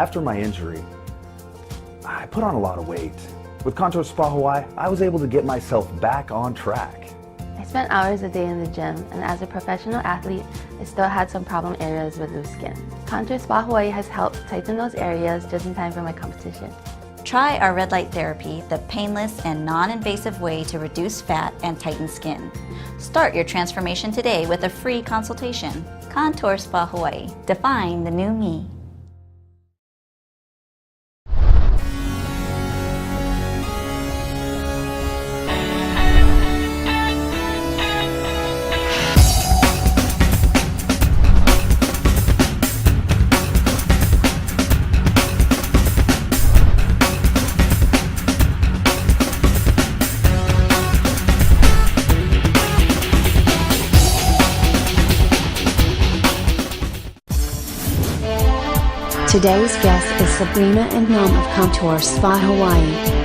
After my injury, I put on a lot of weight. With Contour Spa Hawaii, I was able to get myself back on track. I spent hours a day in the gym, and as a professional athlete, I still had some problem areas with loose skin. Contour Spa Hawaii has helped tighten those areas just in time for my competition. Try our red light therapy, the painless and non-invasive way to reduce fat and tighten skin. Start your transformation today with a free consultation. Contour Spa Hawaii. Define the new me. Today's guest is Sabrina and Nom of Contour Spa Hawaii.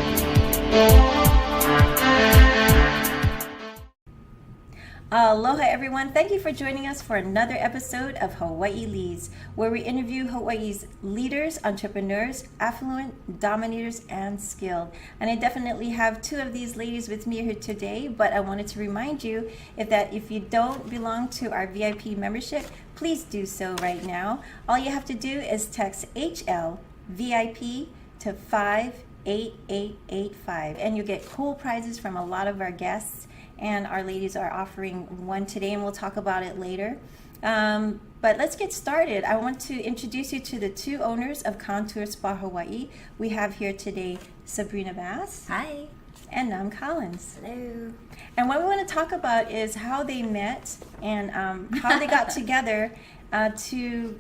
Aloha everyone, thank you for joining us for another episode of Hawaii Leads, where we interview Hawaii's leaders, entrepreneurs, affluent, dominators, and skilled. And I definitely have two of these ladies with me here today, but I wanted to remind you if you don't belong to our VIP membership, please do so right now. All you have to do is text HLVIP to 58885, and you get cool prizes from a lot of our guests. And our ladies are offering one today, and we'll talk about it later. But let's get started. I want to introduce you to the two owners of Contour Spa Hawaii. We have here today Sabrina Bass. Hi. And Nam Collins. Hello. And what we want to talk about is how they met and how they got together to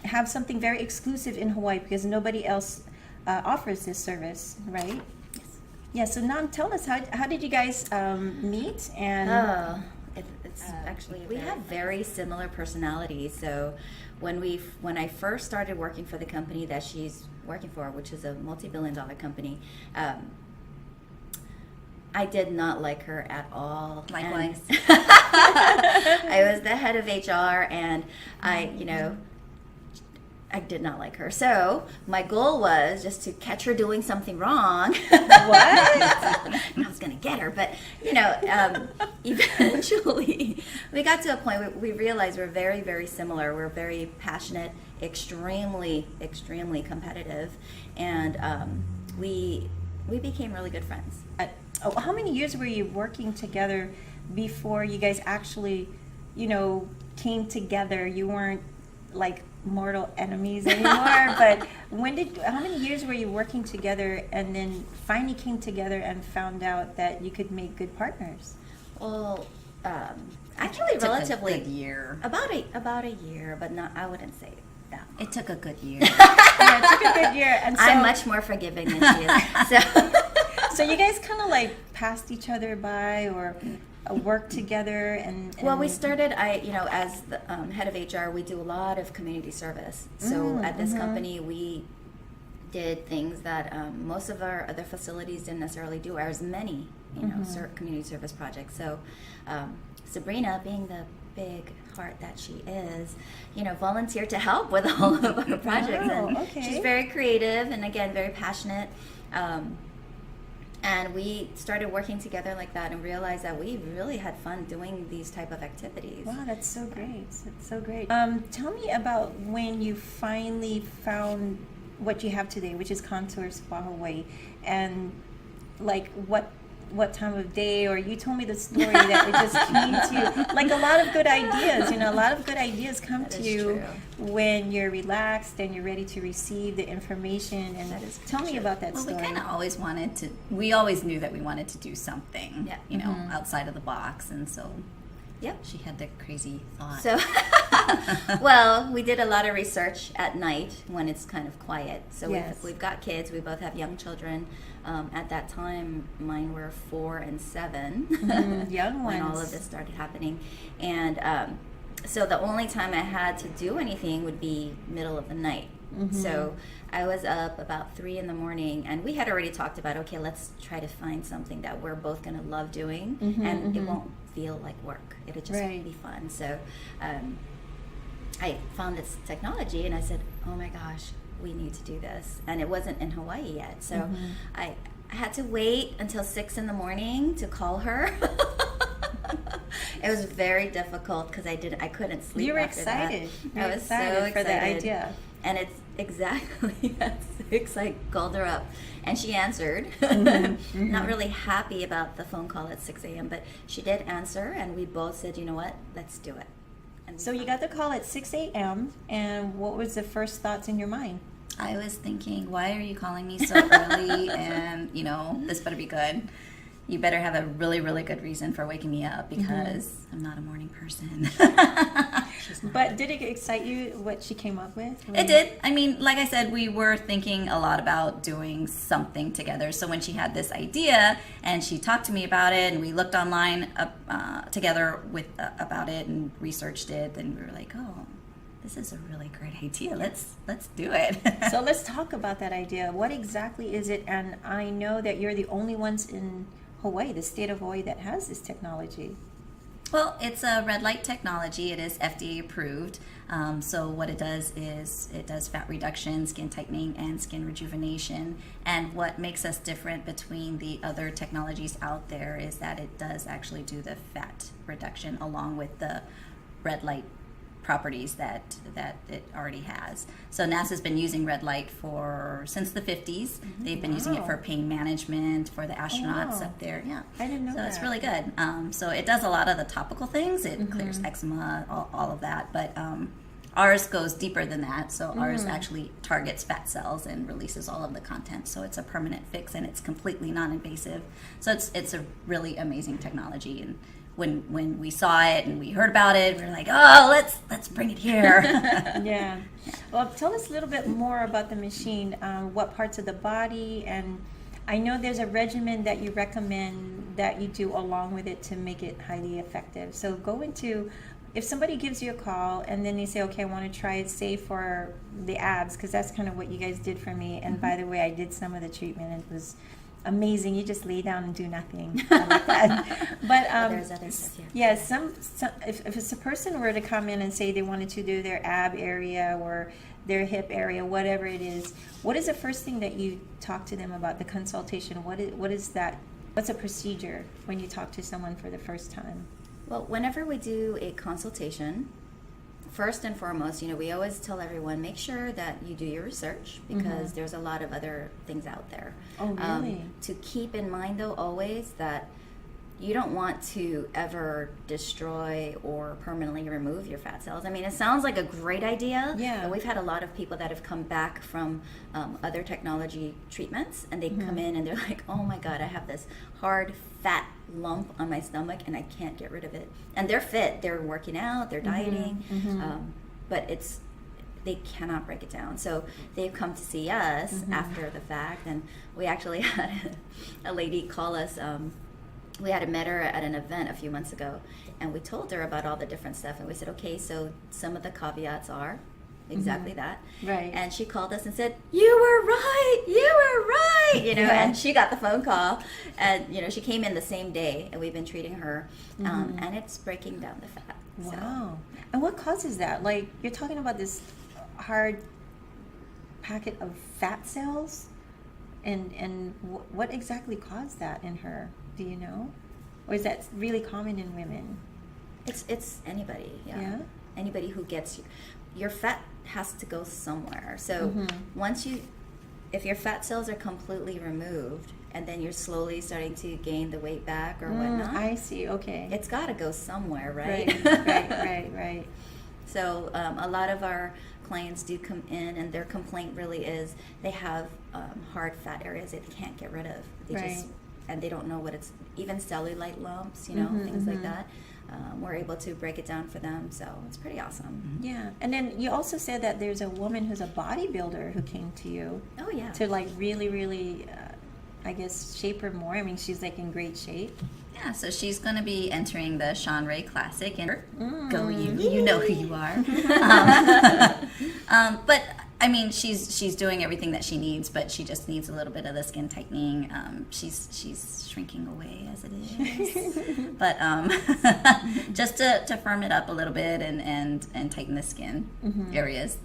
have something very exclusive in Hawaii, because nobody else offers this service, right? Yeah, so Nam, tell us, how did you guys meet? And It's actually we have very similar personalities. So when I first started working for the company that she's working for, which is a multi-billion-dollar company, I did not like her at all. Likewise. I was the head of HR, and I did not like her. So my goal was just to catch her doing something wrong. what? I was going to get her, but eventually we got to a point where we realized we're very, very similar. We're very passionate, extremely, extremely competitive, and we became really good friends. How many years were you working together before you guys actually, came together? You weren't like mortal enemies anymore, but how many years were you working together and then finally came together and found out that you could make good partners? Well, actually relatively a good year. About a year, but not, I wouldn't say that. It took a good year. Yeah, it took a good year. And so, I'm much more forgiving than she is. So you guys kind of like passed each other by or worked together and well, we started, as the head of HR, we do a lot of community service. So at this company, we did things that most of our other facilities didn't necessarily do, or as many, community service projects. So Sabrina, being the big heart that she is, volunteered to help with all of our projects. Wow, and okay. She's very creative and, again, very passionate. And we started working together like that and realized that we really had fun doing these type of activities. Wow, that's so great. That's so great. Tell me about when you finally found what you have today, which is Contour Spa Hawaii, and like what time of day, or you told me the story that it just came to you. Like a lot of good ideas, a lot of good ideas come to you when you're relaxed and you're ready to receive the information. And tell me about that story. We kind of always we always knew that we wanted to do something, outside of the box. And so, she had that crazy thought. So, well, we did a lot of research at night when it's kind of quiet. So we've got kids. We both have young children. At that time, mine were 4 and 7. Young ones. When all of this started happening. And so the only time I had to do anything would be middle of the night. So I was up about 3 in the morning, and we had already talked about, okay, let's try to find something that we're both going to love doing, and it won't feel like work. It'll just be fun. So I found this technology, and I said, oh my gosh, we need to do this. And it wasn't in Hawaii yet. So I had to wait until 6 in the morning to call her. It was very difficult because I couldn't sleep. You were after excited. That. I was so excited for the idea. And it's exactly at 6 I called her up, and she answered. Not really happy about the phone call at 6 a.m., but she did answer, and we both said, you know what, let's do it. And So you got the call at 6 a.m., and what was the first thoughts in your mind? I was thinking, why are you calling me so early? And, this better be good. You better have a really, really good reason for waking me up because I'm not a morning person. But did it excite you what she came up with? It did. I mean, like I said, we were thinking a lot about doing something together. So when she had this idea and she talked to me about it and we looked online together about it and researched it, then we were like, oh, this is a really great idea. Let's do it. So let's talk about that idea. What exactly is it? And I know that you're the only ones in Hawaii, the state of Hawaii, that has this technology. Well, it's a red light technology. It is FDA approved. So what it does is it does fat reduction, skin tightening, and skin rejuvenation. And what makes us different between the other technologies out there is that it does actually do the fat reduction along with the red light properties that it already has. So NASA's been using red light since the 50s. They've been using it for pain management for the astronauts up there. Yeah, I didn't know so that. it's really good. So it does a lot of the topical things. It clears eczema, all of that. But ours goes deeper than that. So ours actually targets fat cells and releases all of the content. So it's a permanent fix and it's completely non-invasive. So it's a really amazing technology. And when we saw it and we heard about it, we were like, oh, let's bring it here. Yeah. Well, tell us a little bit more about the machine. What parts of the body, and I know there's a regimen that you recommend that you do along with it to make it highly effective. So go into, if somebody gives you a call and then they say, okay, I want to try it, say for the abs, because that's kind of what you guys did for me. And by the way, I did some of the treatment and it was amazing. You just lay down and do nothing. I like that. But there's other stuff, yeah, some if it's a person were to come in and say they wanted to do their ab area or their hip area, whatever it is, what is the first thing that you talk to them about? The consultation, what is that? What's a procedure when you talk to someone for the first time? Well, whenever we do a consultation, first and foremost, we always tell everyone, make sure that you do your research because there's a lot of other things out there. Oh, really? To keep in mind, though, always that you don't want to ever destroy or permanently remove your fat cells. I mean, it sounds like a great idea. Yeah. But we've had a lot of people that have come back from other technology treatments, and they come in and they're like, oh my God, I have this hard fat lump on my stomach and I can't get rid of it. And they're fit, they're working out, they're dieting, but they cannot break it down. So they've come to see us after the fact, and we actually had a lady call us. We had met her at an event a few months ago, and we told her about all the different stuff, and we said, okay, so some of the caveats are exactly that. Right. And she called us and said, you were right, and she got the phone call, and, she came in the same day, and we've been treating her, and it's breaking down the fat. Wow. So, And what causes that? Like, you're talking about this hard packet of fat cells, and what exactly caused that in her? Do you know? Or is that really common in women? It's anybody, Yeah? Anybody who gets your fat has to go somewhere. So if your fat cells are completely removed, and then you're slowly starting to gain the weight back or whatnot, I see. Okay. it's got to go somewhere, right? Right. So a lot of our clients do come in, and their complaint really is they have hard fat areas that they can't get rid of. And they don't know what it's, even cellulite lumps, things like that. We're able to break it down for them, so it's pretty awesome. Yeah. And then you also said that there's a woman who's a bodybuilder who came to you Oh, yeah. to like really, I guess, shape her more. I mean, she's like in great shape. Yeah, so she's going to be entering the Sean Ray Classic, and go you know who you are. But I mean, she's doing everything that she needs, but she just needs a little bit of the skin tightening. She's shrinking away as it is, but just to firm it up a little bit and tighten the skin areas.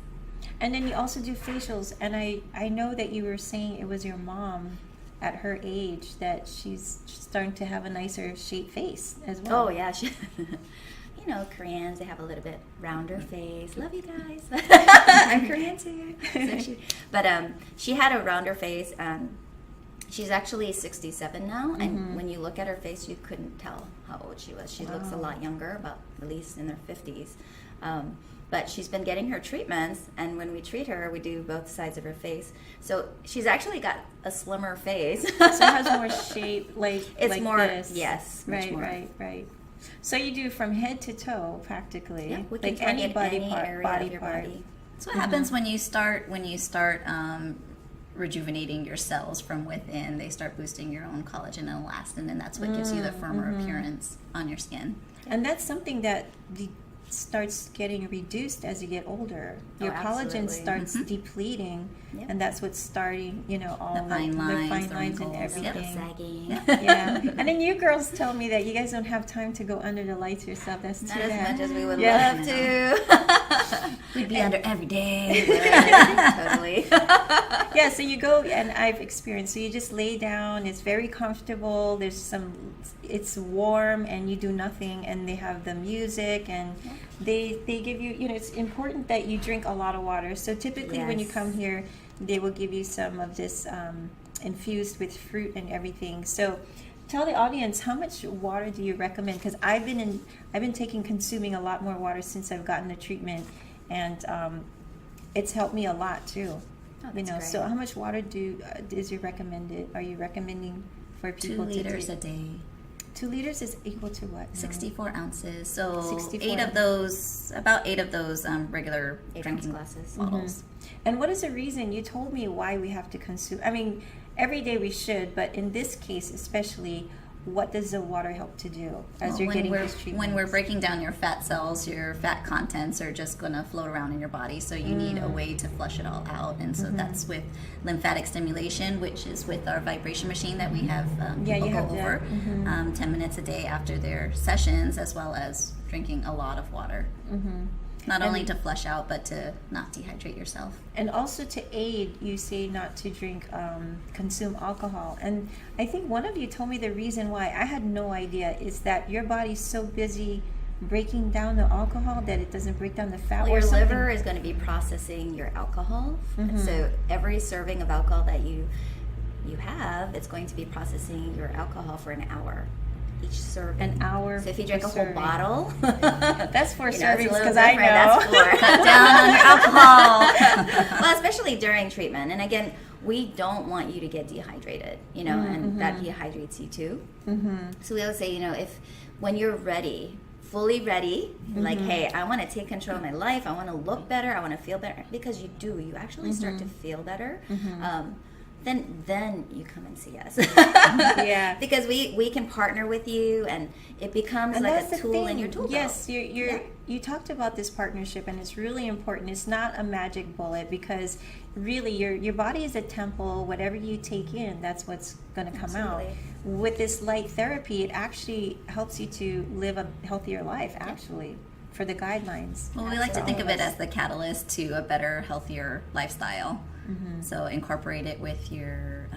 And then you also do facials, and I know that you were saying it was your mom at her age that she's starting to have a nicer shaped face as well. Oh yeah, you know, Koreans, they have a little bit rounder face. Love you guys. I'm Korean too. But she had a rounder face, and she's actually 67 now. And when you look at her face, you couldn't tell how old she was. She looks a lot younger, about at least in her 50s. But she's been getting her treatments, and when we treat her, we do both sides of her face. So she's actually got a slimmer face. So it has more shape, it's like more, this. yes, much more. Right. So you do from head to toe, practically. Yeah, we can like target any body any part, area body of your part. body. So what happens when you start rejuvenating your cells from within? They start boosting your own collagen and elastin, and that's what gives you the firmer appearance on your skin. And that's something that starts getting reduced as you get older. Your collagen absolutely. starts depleting, Yep. and that's what's starting, all The fine lines, the and wrinkles. everything. Sagging. Yeah. And then you girls tell me that you guys don't have time to go under the lights yourself. That's too Not as bad. much as we would Yeah. love to. We'd be under every day. Totally. Yeah, so you go, and I've experienced, so you just lay down, it's very comfortable, it's warm, and you do nothing, and they have the music, and they give you, it's important that you drink a lot of water. So typically when you Yes. come here, they will give you some of this infused with fruit and everything. So tell the audience, how much water do you recommend? Because I've been consuming a lot more water since I've gotten the treatment, and it's helped me a lot too. Oh, that's great. So how much water are you recommending for 2 people to liters drink? a day. 2 liters is equal to what? now? 64 ounces. So 64 about 8 of those regular 8 drinking ounce glasses. bottles. And what is the reason? You told me why we have to consume. I mean, every day we should, but in this case especially, what does the water help to do as Well, you're when getting we're, these treatments? when we're breaking down your fat cells, your fat contents are just going to float around in your body. So you need a way to flush it all out. And so that's with lymphatic stimulation, which is with our vibration machine that we have people you go have that. over 10 minutes a day after their sessions, as well as drinking a lot of water. Not only to flush out, but to not dehydrate yourself. And also to aid, you say not to consume alcohol. And I think one of you told me the reason why, I had no idea, is that your body's so busy breaking down the alcohol that it doesn't break down the fat. Well, or your something. liver is going to be processing your alcohol. So every serving of alcohol that you have, it's going to be processing your alcohol for an hour. Each serving. An hour. So if you drink a per whole serving. bottle, That's 4 it's a servings, little because I know. different. That's 4. Cut down on your alcohol. Well, especially during treatment. And again, we don't want you to get dehydrated, and that dehydrates you too. So we always say, if when you're ready, fully ready, like, hey, I want to take control of my life, I want to look better, I want to feel better, because you do. You actually start to feel better. Then you come and see us. Yeah. Because we can partner with you, and it becomes like that's a the tool thing. in your tool Yes, belt. you talked about this partnership, and it's really important. It's not a magic bullet, because really your body is a temple. Whatever you take in, that's what's going to come out. Absolutely. With this light therapy, it actually helps you to live a healthier life, actually, for the guidelines. Well, we like to think of it as the catalyst to a better, healthier lifestyle. So incorporate it with your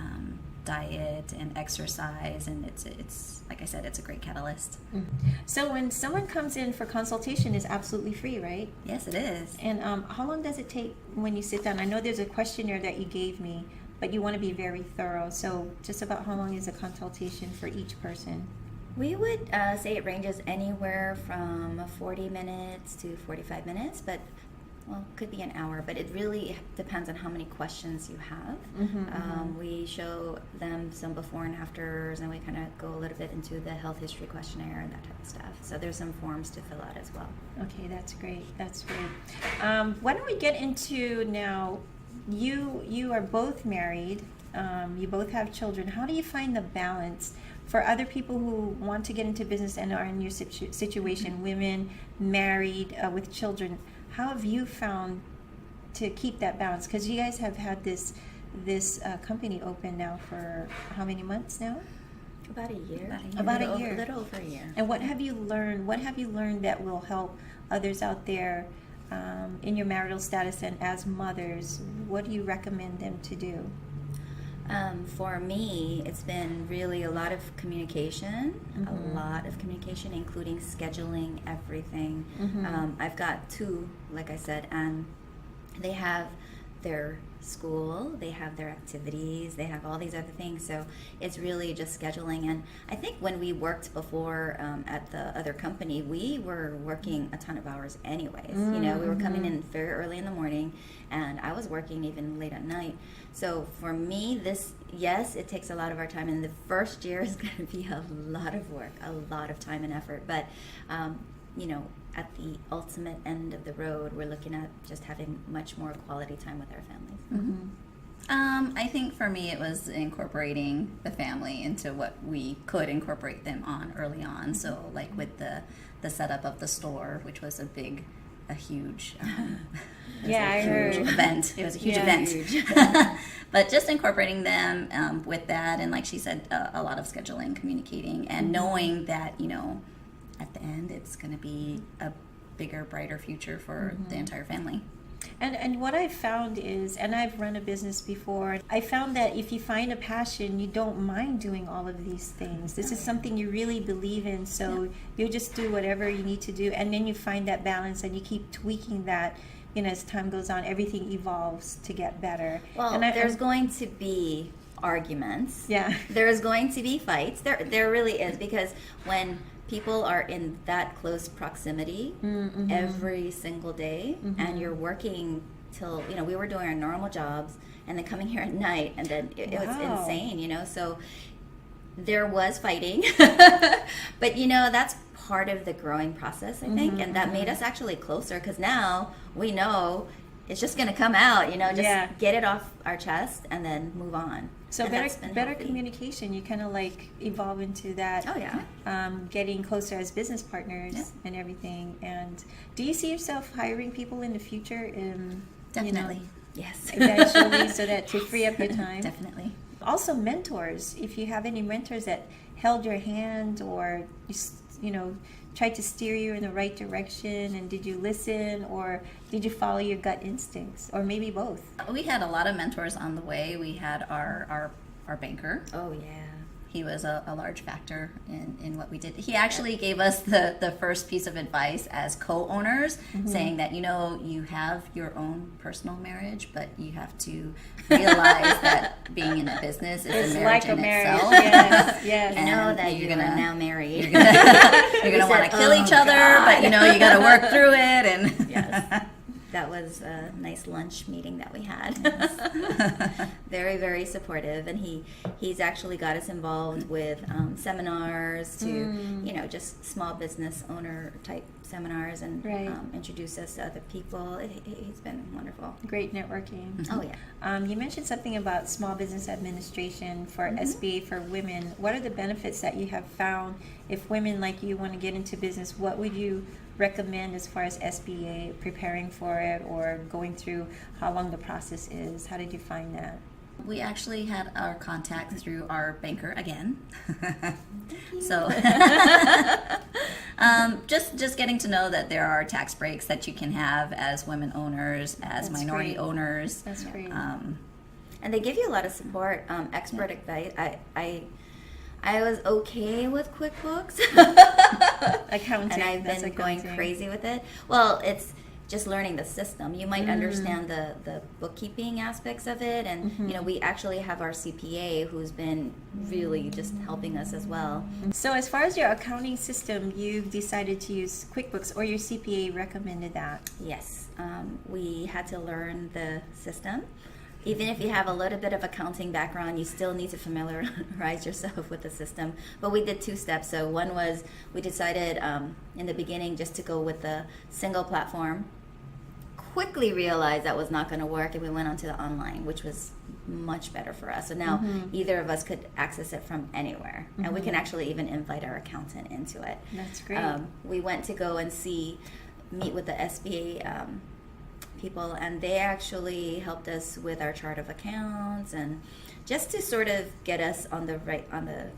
diet and exercise, and it's like I said, it's a great catalyst. So when someone comes in for consultation, it's absolutely free, right? Yes, it is. And how long does it take when you sit down? I know there's a questionnaire that you gave me, but you want to be very thorough. So just about how long is a consultation for each person? We would say it ranges anywhere from 40 minutes to 45 minutes, but could be an hour, but it really depends on how many questions you have. We show them some before and afters, and we kind of go a little bit into the health history questionnaire and that type of stuff. So there's some forms to fill out as well. Okay, that's great. That's great. Why don't we get into now? You are both married. You both have children. How do you find the balance for other people who want to get into business and are in your situation? Women married with children. How have you found to keep that balance? Because you guys have had this company open now for how many months now? About a year. About a year. A little over a year. And what have you learned? What have you learned that will help others out there in your marital status and as mothers, what do you recommend them to do? For me, it's been really a lot of communication, including scheduling everything. I've got two, like I said, and they have their school, they have their activities, they have all these other things, so it's really just scheduling. And I think when we worked before at the other company, we were working a ton of hours anyways. You know, we were coming in very early in the morning, and I was working even late at night. So for me, yes, it takes a lot of our time, and the first year is going to be a lot of work, a lot of time and effort, but you know, at the ultimate end of the road, we're looking at just having much more quality time with our families. I think for me it was incorporating the family into what we could incorporate them on early on. So like with the setup of the store, which was a huge event. It was a huge event. But just incorporating them with that, and like she said, a lot of scheduling, communicating, and knowing that, you know, at the end it's going to be a bigger, brighter future for the entire family. And what I've found is, and I've run a business before, I found that if you find a passion, you don't mind doing all of these things. This is something you really believe in, so you just do whatever you need to do, and then you find that balance and you keep tweaking that. You know, as time goes on, everything evolves to get better. Well, and there's going to be arguments. Yeah. There's going to be fights. There really is, because when people are in that close proximity every single day, and you're working till, you know, we were doing our normal jobs and then coming here at night, and then it was insane, you know, so there was fighting. But, you know, that's part of the growing process, I think, and that made us actually closer, because now we know it's just going to come out, you know, just get it off our chest and then move on. So and better communication, you kind of like evolve into that. Oh, yeah. Getting closer as business partners and everything. And do you see yourself hiring people in the future? Definitely. You know, Yes. eventually, so that to free up your time. Definitely. Also mentors, if you have any mentors that held your hand or, you know, tried to steer you in the right direction, and did you listen, or did you follow your gut instincts, or maybe both? We had a lot of mentors on the way. We had our banker. Oh, yeah. He was a large factor in what we did. He actually gave us the first piece of advice as co-owners, saying that, you know, you have your own personal marriage, but you have to realize that being in a business is a marriage in itself. Yes. You know that you're gonna now marry. You're gonna want to kill each other, but you know you got to work through it. And Yes. That was a nice lunch meeting that we had. Very, very supportive, and he's actually got us involved with seminars to, you know, just small business owner type seminars, and introduce us to other people. He's been wonderful. Great networking. Oh, yeah. You mentioned something about small business administration for SBA for women. What are the benefits that you have found if women like you want to get into business? What would you recommend as far as SBA, preparing for it, or going through how long the process is? How did you find that? we actually had our contact through our banker again. So just getting to know that there are tax breaks that you can have as women owners, as That's minority great. owners. That's great. And they give you a lot of support, expert advice. I was okay with QuickBooks. Accounting. And I've been going crazy with it. Well, it's just learning the system. You might understand the bookkeeping aspects of it, and you know, we actually have our CPA who's been really just helping us as well. So as far as your accounting system, you've decided to use QuickBooks, or your CPA recommended that? Yes, we had to learn the system. Even if you have a little bit of accounting background, you still need to familiarize yourself with the system. But we did 2 steps. So one was we decided in the beginning just to go with the single platform. Quickly realized that was not going to work, and we went onto the online, which was much better for us. So now either of us could access it from anywhere, and we can actually even invite our accountant into it. That's great. We went to go and meet with the SBA people, and they actually helped us with our chart of accounts and just to sort of get us on the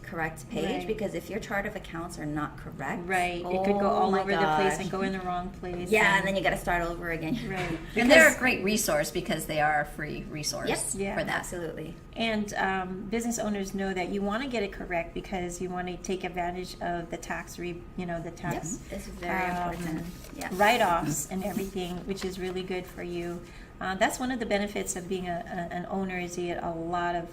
correct page, Right. because if your chart of accounts are not correct, Right. It could go all my over the place gosh. and go in the wrong place. Yeah, and then you got to start over again. Right. And they're a great resource because they are a free resource Yes, Yeah. for that. absolutely. And business owners know that you want to get it correct because you want to take advantage of the tax, the tax It's very important. Yeah. write-offs and everything, which is really good for you. That's one of the benefits of being an owner is you get a lot of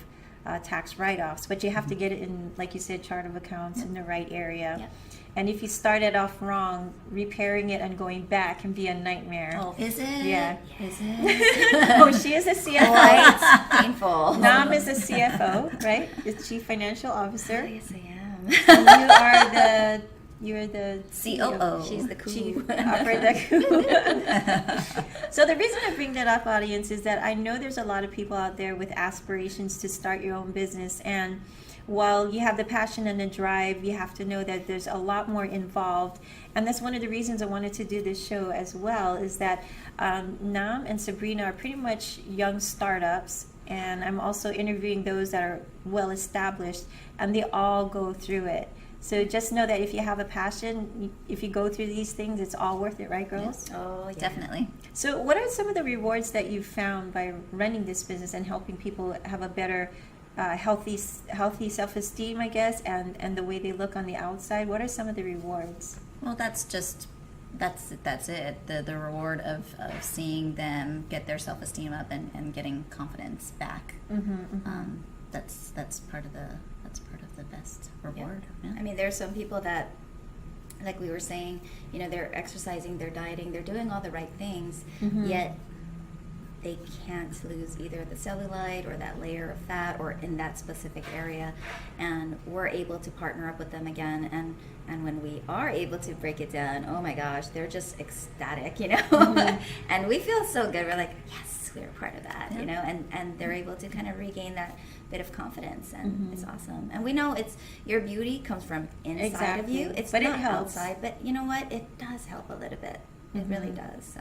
tax write-offs, but you have to get it in, like you said, chart of accounts in the right area. Yep. And if you start it off wrong, repairing it and going back can be a nightmare. Oh, is it? Yeah. Is it? Oh, she is a CFO. Oh, it's painful. Nam is a CFO, right? The Chief Financial Officer. Yes, I am. And you're the COO. She's the Chief cool. Operator. So the reason I bring that up, audience, is that I know there's a lot of people out there with aspirations to start your own business, and while you have the passion and the drive, you have to know that there's a lot more involved. And that's one of the reasons I wanted to do this show as well, is that Nam and Sabrina are pretty much young startups, and I'm also interviewing those that are well established, and they all go through it. So just know that if you have a passion, if you go through these things, it's all worth it, right, girls? Oh, yeah. Definitely. So what are some of the rewards that you've found by running this business and helping people have a better healthy self-esteem, I guess, and the way they look on the outside? What are some of the rewards? Well, that's it. The reward of seeing them get their self-esteem up and getting confidence back. That's part of the best reward. Yeah. I mean, there are some people that, like we were saying, they're exercising, they're dieting, they're doing all the right things, yet they can't lose either the cellulite or that layer of fat or in that specific area. And we're able to partner up with them again. And when we are able to break it down, oh my gosh, they're just ecstatic, And we feel so good. We're like, yes, we're part of that, and they're able to kind of regain that bit of confidence, and it's awesome. And we know your beauty comes from inside of you. It's But it not helps. outside, but you know what? It does help a little bit. It really does. So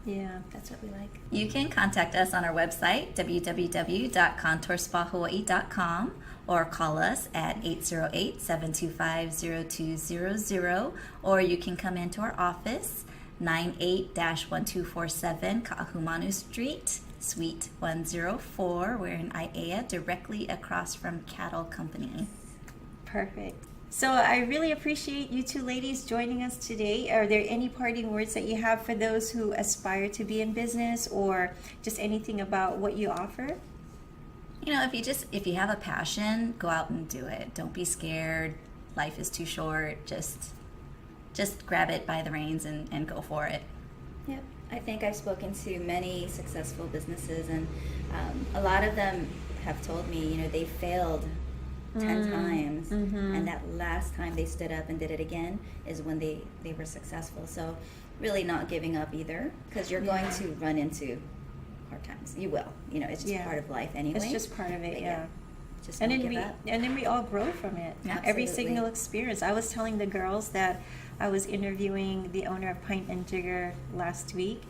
Yeah. that's what we like. You can contact us on our website, www.contourspahawaii.com, or call us at 808-725-0200, or you can come into our office, 98-1247 Ka'ahumanu Street, Suite 104. We're in Aiea, directly across from Cattle Company. Perfect. So I really appreciate you two ladies joining us today. Are there any parting words that you have for those who aspire to be in business, or just anything about what you offer? If you have a passion, go out and do it. Don't be scared. Life is too short. Just grab it by the reins and go for it. Yep. I think I've spoken to many successful businesses, and a lot of them have told me, they failed 10 times, and that last time they stood up and did it again is when they were successful. So really not giving up either, because you're going to run into hard times. You will. It's just part of life anyway. It's just part of it, But yeah. Just And don't then give up. we all grow from it. Yeah, Every absolutely. single experience. I was telling the girls that I was interviewing the owner of Pint and Jigger last week,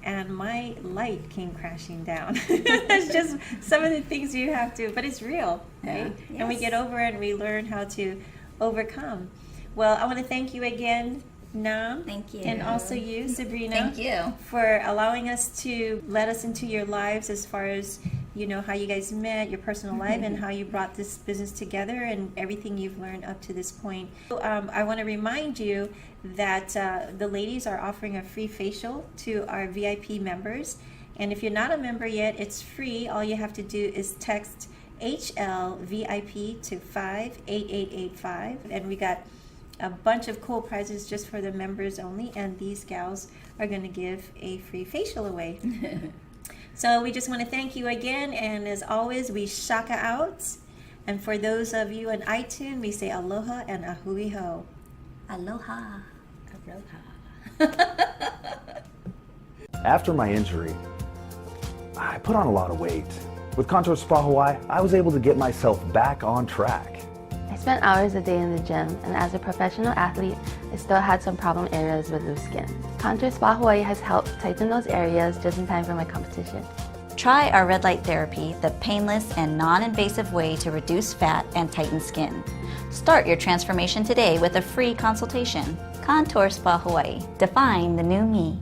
and my light came crashing down. That's just some of the things you have to, but it's real, right? Yeah. And we Yes. get over it and we learn how to overcome. Well, I want to thank you again, Nam. Thank you. And also you, Sabrina. Thank you. For allowing us to let us into your lives as far as, how you guys met, your personal life, and how you brought this business together and everything you've learned up to this point. So, I want to remind you that the ladies are offering a free facial to our VIP members. And if you're not a member yet, it's free. All you have to do is text HLVIP to 58885. And we got a bunch of cool prizes just for the members only, and these gals are going to give a free facial away. So we just want to thank you again, and as always, we shaka out. And for those of you on iTunes, we say aloha and ahui ho. Aloha. After my injury, I put on a lot of weight. With Contour Spa Hawaii, I was able to get myself back on track. I spent hours a day in the gym, and as a professional athlete, I still had some problem areas with loose skin. Contour Spa Hawaii has helped tighten those areas just in time for my competition. Try our red light therapy, the painless and non-invasive way to reduce fat and tighten skin. Start your transformation today with a free consultation. Contour Spa Hawaii. Define the new me.